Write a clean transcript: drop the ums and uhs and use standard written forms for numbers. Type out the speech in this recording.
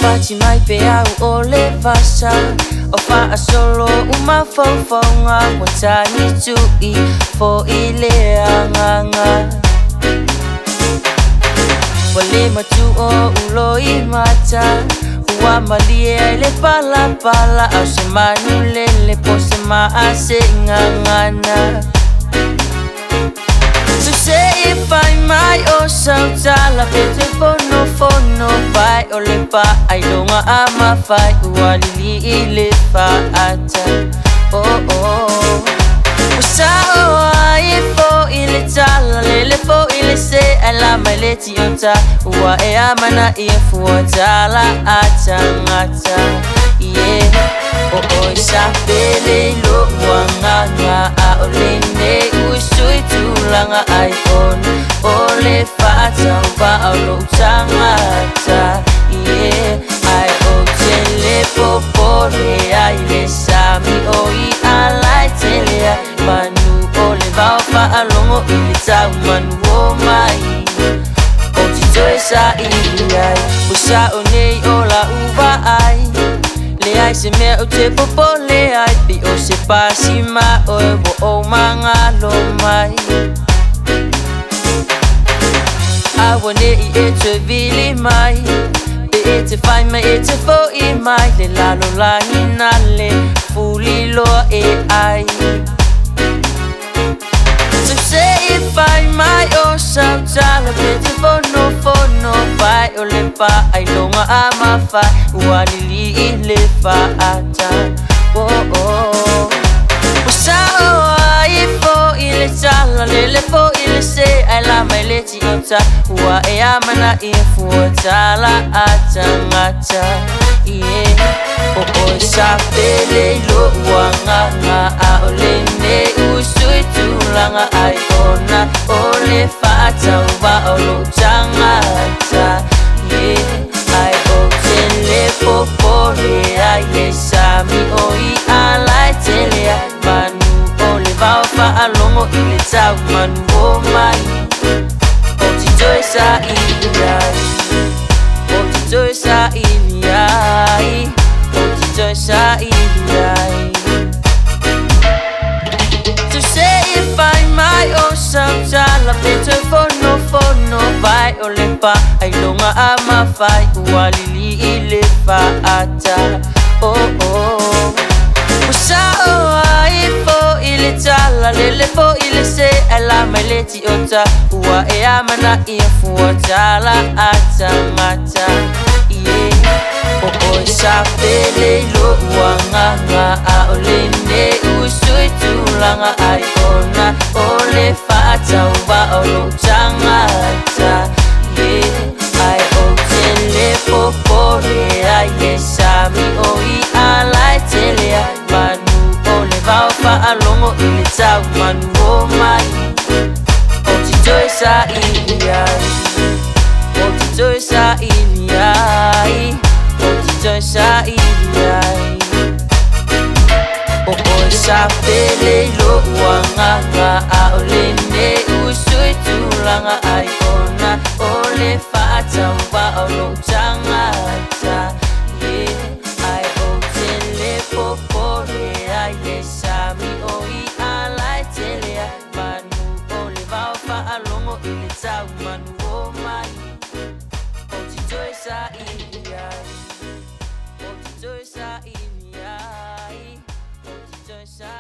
Fati mai pe au o le vasa o fa solo uma fofonga o tani tui fo ile anganga wale matu o ulo I mata ua malie le pala pala au se manu le po se maa se ngangana so say if I mai o sautala pete fono pai o le pa ai longa ama fai ua lili I le fa ata oh usa o ai fo I le tala le fo I le se ala mai le tiota ua e amana I fuatala ata ngata yeah oh sa pele lo wanga a o le ne usui tulanga ai on ole fata pa o lo tangata yeah ai o tele popole ai le sami o I alai tele manu ole va fa alongo I le tau manu o mai o titoe sa ai usa o nei o la uva ai le ai se mea o te popole ai pi o se pasi ma o e wo o manga lo mai awane I e te vili mai pe e te fai mai e te fo I mai le lalo langi na le fuli loa e ai so say if I mai o sautala pe te fono pai o le pa ai longa ama fai ua lili I le fa ata oh usa o ai fo I le tala le fo I le se ai la mai le tiota ua e amana I fuatala ata ngata yeah oh sa pele lo wanga a o le ne usui tulanga ai ona o le fata wa o lo tangata yeah ai o tele popole ai le sami o I alai tele manu o le va fa alongo I le tau manu o mai o titoe sa ai o titoe sa ai o titoe sa ai to say if I mai o sautala pete fono pai o le pa ai longa ama fai ua lili I le fa ata oh usa o ai fo I le tala le fo I le se ala mai le tiota ua e amana I fuatala ata ngata yeah oh sa pele lo wanga a o le ne usui tulanga ai ona ole fata wa o lo tangata yeah ai o tele popole ai le sami o I alai tele manu ole va fa alongo I le tau manu o mai o titoe sa o titoe sa o titoe sa oh sa pele lo wanga a o le ne usui tulanga ai ona ole fata wa o lo tangata yeah ai o tele popole ai le sami o I alai tele manu ole va fa alongo I le tau manu o mai o titoe sa o titoe sa ai o titoe sa